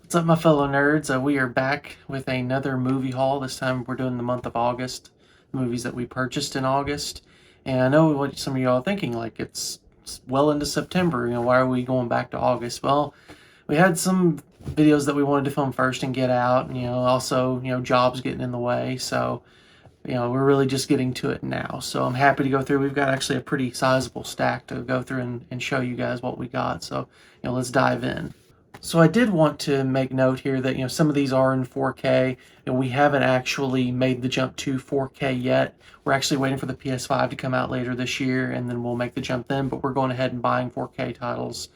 What's up, my fellow nerds? We are back with another movie haul. This time we're doing the month of August, the movies that we purchased in August. And I know what some of y'all are thinking, like it's well into September, why are we going back to August? Well, we had some videos that we wanted to film first and get out, and also, jobs getting in the way. So, we're really just getting to it now. So I'm happy to go through. We've got actually a pretty sizable stack to go through and show you guys what we got. So, let's dive in. So I did want to make note here that some of these are in 4K, and we haven't actually made the jump to 4K yet. We're actually waiting for the PS5 to come out later this year, and then we'll make the jump then. But we're going ahead and buying 4K titles,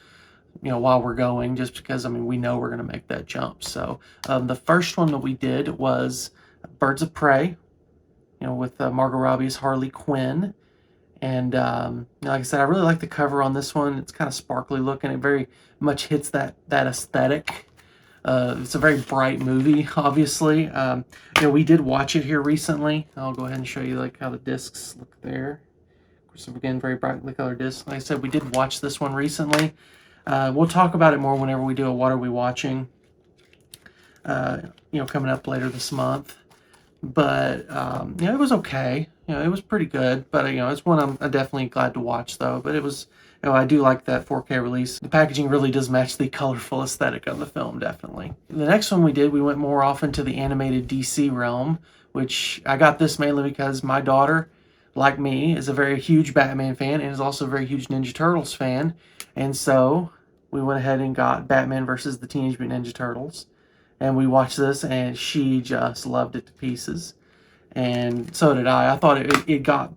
while we're going, just because we know we're going to make that jump. So the first one that we did was Birds of Prey, with Margot Robbie as Harley Quinn. And like I said, I really like the cover on this one. It's kind of sparkly looking. It very much hits that aesthetic. It's a very bright movie, obviously. We did watch it here recently. I'll go ahead and show you like how the discs look there. Of course, again, very brightly colored discs. Like I said, we did watch this one recently. We'll talk about it more whenever we do a What Are We Watching? Coming up later this month. But it was okay. It was pretty good. But it's one I'm definitely glad to watch though. But it was, I do like that 4K release. The packaging really does match the colorful aesthetic of the film, definitely. The next one we did, we went more off into the animated DC realm, which I got this mainly because my daughter, like me, is a very huge Batman fan and is also a very huge Ninja Turtles fan. And so we went ahead and got Batman versus the Teenage Mutant Ninja Turtles. And we watched this, and she just loved it to pieces, and so did I. I thought it got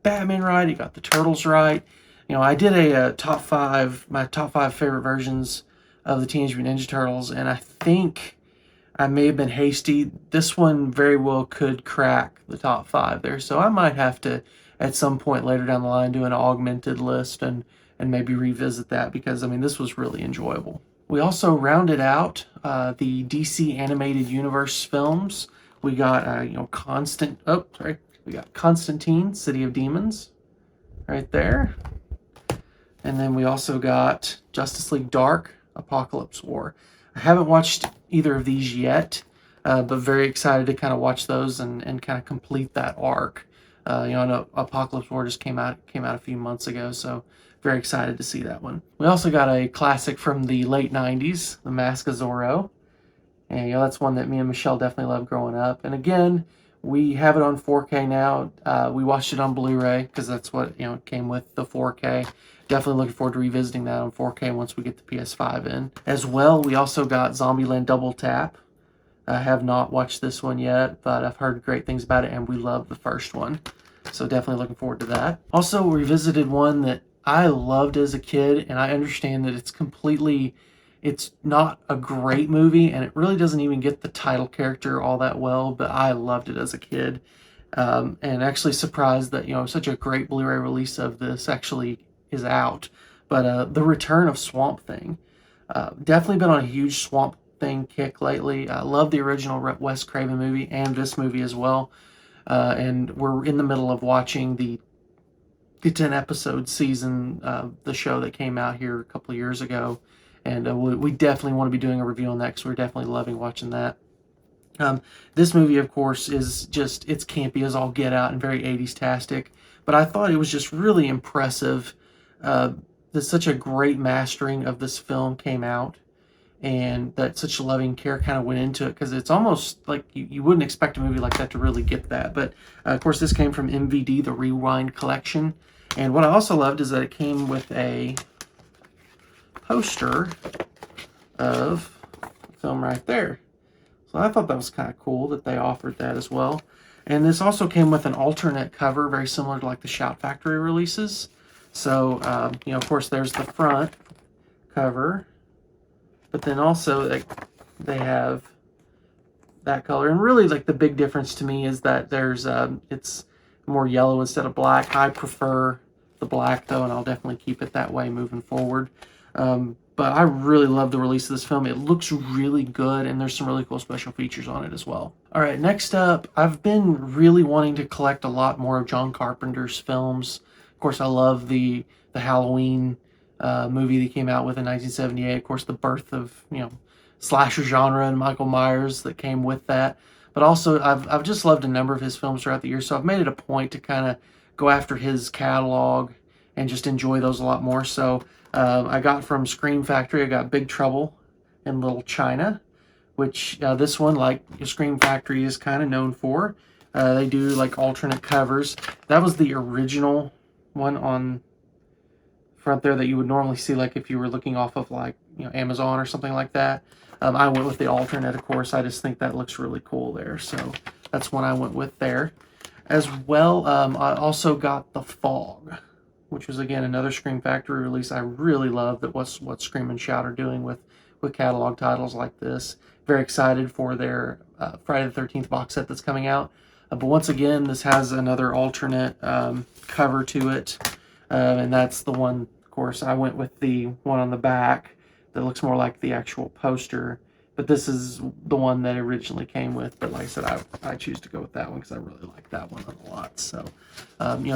Batman right, it got the Turtles right. I did a my top five favorite versions of the Teenage Mutant Ninja Turtles, and I think I may have been hasty. This one very well could crack the top five there, so I might have to at some point later down the line do an augmented list and maybe revisit that, because this was really enjoyable. We also rounded out the DC Animated Universe films. We got, we got Constantine, City of Demons, right there. And then we also got Justice League Dark, Apocalypse War. I haven't watched either of these yet, but very excited to kind of watch those and kind of complete that arc. I know Apocalypse War just came out a few months ago, so very excited to see that one. We also got a classic from the late 90s, The Mask of Zorro. And that's one that me and Michelle definitely loved growing up. And again, we have it on 4K now. We watched it on Blu-ray because that's what it came with, the 4K. Definitely looking forward to revisiting that on 4K once we get the PS5 in. As well, we also got Zombieland Double Tap. I have not watched this one yet, but I've heard great things about it, and we love the first one. So definitely looking forward to that. Also, we revisited one that I loved as a kid, and I understand that it's not a great movie, and it really doesn't even get the title character all that well, but I loved it as a kid. And actually surprised that, such a great Blu-ray release of this actually is out. But The Return of Swamp Thing. Definitely been on a huge Swamp Thing kick lately. I love the original Wes Craven movie and this movie as well. And we're in the middle of watching the 10 episode season of the show that came out here a couple of years ago. And we definitely want to be doing a review on that because we're definitely loving watching that. This movie, of course, is just, it's campy as all get out and very 80s-tastic. But I thought it was just really impressive that such a great mastering of this film came out, and that such loving care kind of went into it, because it's almost like you wouldn't expect a movie like that to really get that. But of course, this came from MVD, the Rewind collection. And what I also loved is that it came with a poster of the film right there. So I thought that was kind of cool that they offered that as well. And this also came with an alternate cover, very similar to like the Shout Factory releases. So, of course, there's the front cover, but then also they have that color. And really, like, the big difference to me is that there's it's more yellow instead of black. I prefer the black, though, and I'll definitely keep it that way moving forward. But I really love the release of this film. It looks really good, and there's some really cool special features on it as well. All right, next up, I've been really wanting to collect a lot more of John Carpenter's films. Of course, I love the Halloween movie that came out with in 1978. Of course, the birth of slasher genre and Michael Myers that came with that. But also, I've just loved a number of his films throughout the year, so I've made it a point to kind of go after his catalog and just enjoy those a lot more. So I got from Scream Factory, I got Big Trouble in Little China, which this one, like Scream Factory, is kind of known for. They do like alternate covers. That was the original one on front there that you would normally see, like if you were looking off of like Amazon or something like that. I went with the alternate, of course. I just think that looks really cool there, so that's one I went with there. As well, I also got The Fog, which was again another Scream Factory release. I really love that what Scream and Shout are doing with catalog titles like this. Very excited for their Friday the 13th box set that's coming out. But once again, this has another alternate cover to it, and that's the one, of course, I went with the one on the back that looks more like the actual poster, but this is the one that originally came with. But like I said, I choose to go with that one because I really like that one a lot. So,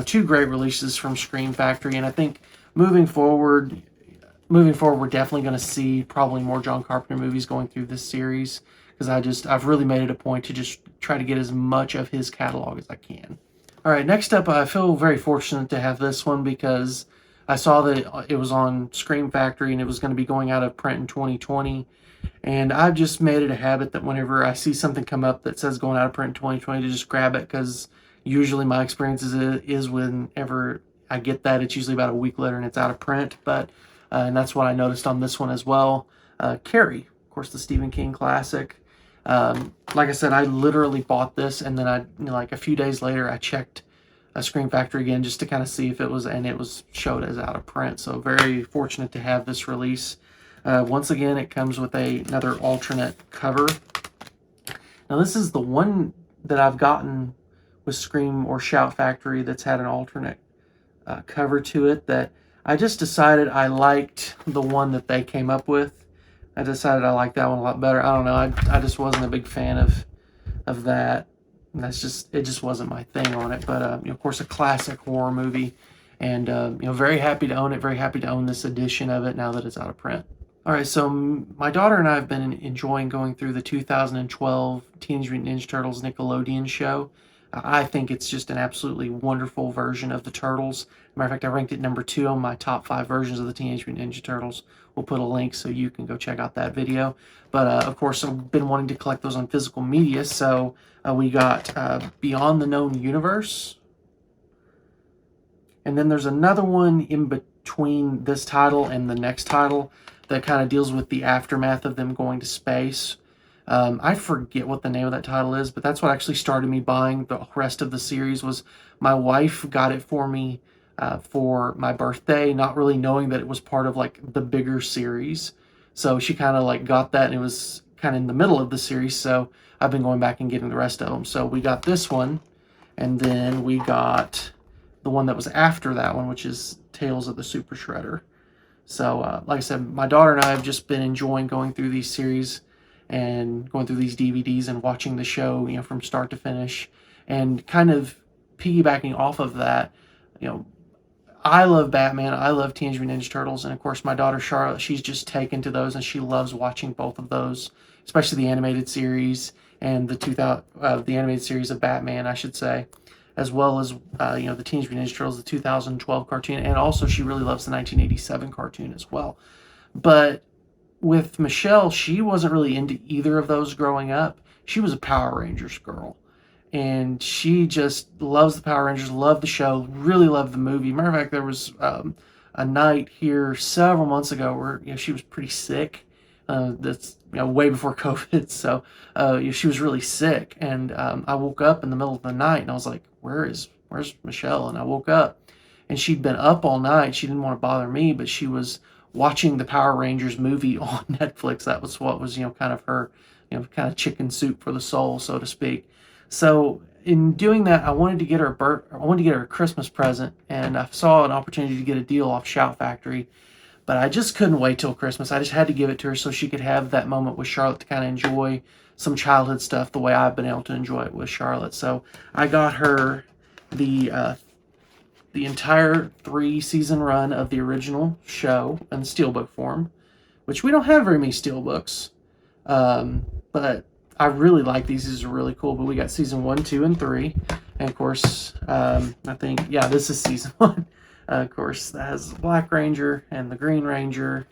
two great releases from Scream Factory, and I think moving forward, we're definitely going to see probably more John Carpenter movies going through this series, because I've really made it a point to just try to get as much of his catalog as I can. All right, next up, I feel very fortunate to have this one because I saw that it was on Scream Factory and it was going to be going out of print in 2020. And I've just made it a habit that whenever I see something come up that says going out of print in 2020, to just grab it, because usually my experience is whenever I get that, it's usually about a week later and it's out of print. But and that's what I noticed on this one as well. Carrie, of course, the Stephen King classic. Like I said, I literally bought this, and then like a few days later, I checked a Scream Factory again just to kind of see if it was showed as out of print. So very fortunate to have this release. Once again, it comes with another alternate cover. Now this is the one that I've gotten with Scream or Shout Factory that's had an alternate cover to it, that I just decided I liked the one that they came up with. I decided I liked that one a lot better. I don't know. I just wasn't a big fan of that. And it just wasn't my thing on it. But of course, a classic horror movie, and very happy to own it. Very happy to own this edition of it now that it's out of print. All right, so my daughter and I have been enjoying going through the 2012 Teenage Mutant Ninja Turtles Nickelodeon show. I think it's just an absolutely wonderful version of the Turtles. Matter of fact, I ranked it number 2 on my top 5 versions of the Teenage Mutant Ninja Turtles. We'll put a link so you can go check out that video. But of course, I've been wanting to collect those on physical media, so we got Beyond the Known Universe. And then there's another one in between this title and the next title that kind of deals with the aftermath of them going to space. I forget what the name of that title is, but that's what actually started me buying the rest of the series. Was my wife got it for me for my birthday, not really knowing that it was part of like the bigger series. So she kind of like got that, and it was kind of in the middle of the series. So I've been going back and getting the rest of them. So we got this one, and then we got the one that was after that one, which is Tales of the Super Shredder. So like I said, my daughter and I have just been enjoying going through these series and going through these DVDs and watching the show, from start to finish, and kind of piggybacking off of that. I love Batman, I love Teenage Mutant Ninja Turtles, and of course my daughter Charlotte, she's just taken to those, and she loves watching both of those, especially the animated series and the animated series of Batman, I should say, as well as the Teenage Mutant Ninja Turtles, the 2012 cartoon, and also she really loves the 1987 cartoon as well. But with Michelle, she wasn't really into either of those growing up. She was a Power Rangers girl, and she just loves the Power Rangers, loved the show, really loved the movie. Matter of fact, there was a night here several months ago where she was pretty sick. That's way before COVID, so she was really sick, and I woke up in the middle of the night, and I was like, "Where's Michelle?" And I woke up, and she'd been up all night. She didn't want to bother me, but she was watching the Power Rangers movie on Netflix. That was what was kind of her kind of chicken soup for the soul, so to speak. So in doing that, I wanted to get her a Christmas present, and I saw an opportunity to get a deal off Shout Factory, but I just couldn't wait till Christmas. I just had to give it to her so she could have that moment with Charlotte to kind of enjoy some childhood stuff the way I've been able to enjoy it with Charlotte. So I got her the entire 3-season run of the original show in steelbook form, which we don't have very many steelbooks. But I really like these. These are really cool. But we got season 1, 2, and 3. And of course, I think, yeah, this is season 1. Of course, that has the Black Ranger and the Green Ranger.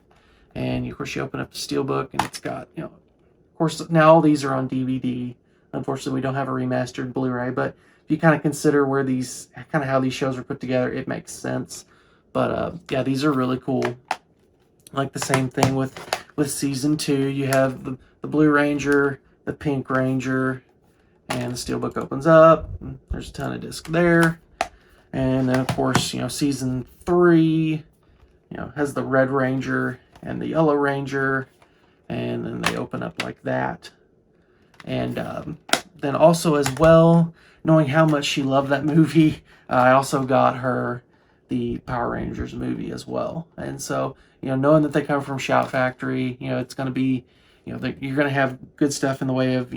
And of course, you open up the Steelbook, and it's got, of course, now all these are on DVD. Unfortunately, we don't have a remastered Blu-ray, but if you kind of consider where these, kind of how these shows are put together, it makes sense. But yeah, these are really cool. Like the same thing with season 2, you have the Blue Ranger, the Pink Ranger, and the Steelbook opens up. There's a ton of disc there. And then, of course, season 3, has the Red Ranger and the Yellow Ranger, and then they open up like that. And then also as well, knowing how much she loved that movie, I also got her the Power Rangers movie as well. And so, knowing that they come from Shout Factory, it's going to be, you're going to have good stuff in the way of,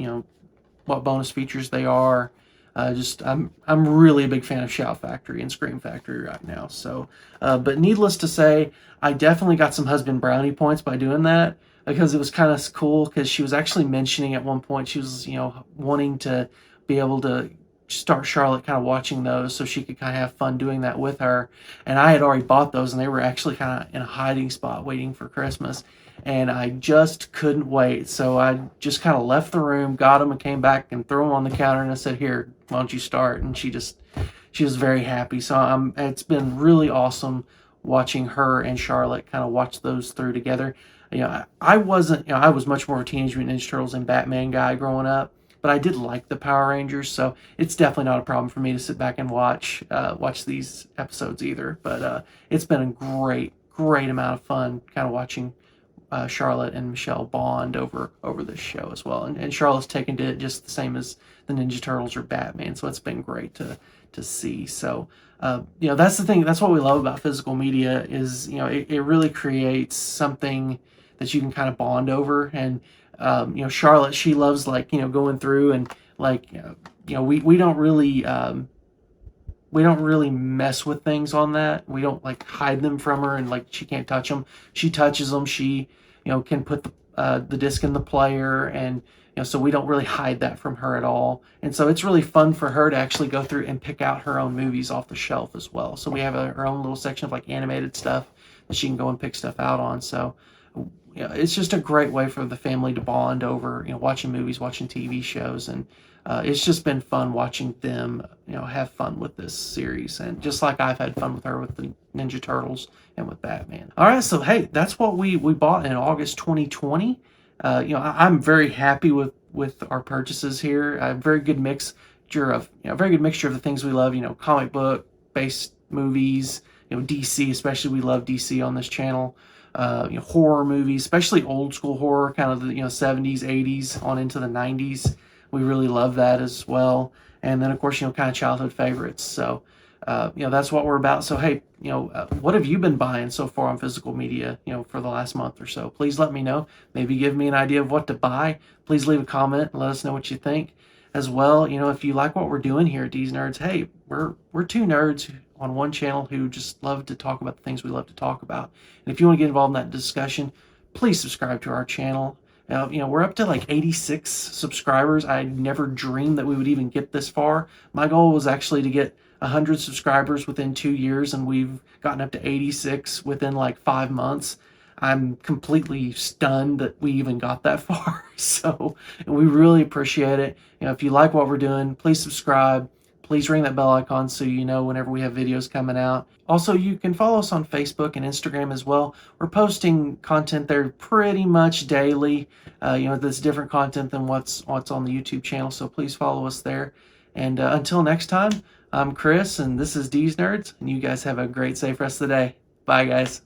what bonus features they are. I'm really a big fan of Shout Factory and Scream Factory right now. So, but needless to say, I definitely got some husband brownie points by doing that, because it was kind of cool, because she was actually mentioning at one point, she was, wanting to be able to start Charlotte kind of watching those so she could kind of have fun doing that with her. And I had already bought those, and they were actually kind of in a hiding spot waiting for Christmas. And I just couldn't wait. So I just kind of left the room, got them, and came back and threw them on the counter. And I said, "Here, why don't you start?" And she was very happy. So it's been really awesome watching her and Charlotte kind of watch those through together. I wasn't, I was much more a Teenage Mutant Ninja Turtles and Batman guy growing up, but I did like the Power Rangers, so it's definitely not a problem for me to sit back and watch these episodes either. But it's been a great amount of fun kind of watching Charlotte and Michelle bond over this show as well. And Charlotte's taken to it just the same as the Ninja Turtles or Batman, so it's been great to see. So that's the thing. That's what we love about physical media is, it really creates something that you can kind of bond over. And Charlotte, she loves going through and we don't really mess with things on that. We don't hide them from her and she can't touch them. She touches them. She can put the disc in the player, and so we don't really hide that from her at all. And so it's really fun for her to actually go through and pick out her own movies off the shelf as well. So we have her own little section of animated stuff that she can go and pick stuff out on. So it's just a great way for the family to bond over watching movies, watching TV shows, and it's just been fun watching them have fun with this series, and just like I've had fun with her with the Ninja Turtles and with Batman. All right, so hey, that's what we bought in August 2020. I'm very happy with our purchases here. A very good mixture of the things we love. Comic book based movies. DC, especially, we love DC on this channel. Horror movies, especially old school horror, kind of the 70s, 80s on into the 90s. We really love that as well. And then of course, kind of childhood favorites. So that's what we're about. So hey, what have you been buying so far on physical media, for the last month or so? Please let me know. Maybe give me an idea of what to buy. Please leave a comment and let us know what you think. As well, if you like what we're doing here at Dees Nerds, hey, we're two nerds on one channel who just love to talk about the things we love to talk about. And if you want to get involved in that discussion, please subscribe to our channel. We're up to 86 subscribers. I never dreamed that we would even get this far. My goal was actually to get 100 subscribers within 2 years, and we've gotten up to 86 within 5 months. I'm completely stunned that we even got that far. So we really appreciate it. If you like what we're doing, please subscribe. Please ring that bell icon so you know whenever we have videos coming out. Also, you can follow us on Facebook and Instagram as well. We're posting content there pretty much daily. That's different content than what's on the YouTube channel, so please follow us there. And until next time, I'm Chris, and this is Dees Nerds, and you guys have a great, safe rest of the day. Bye, guys.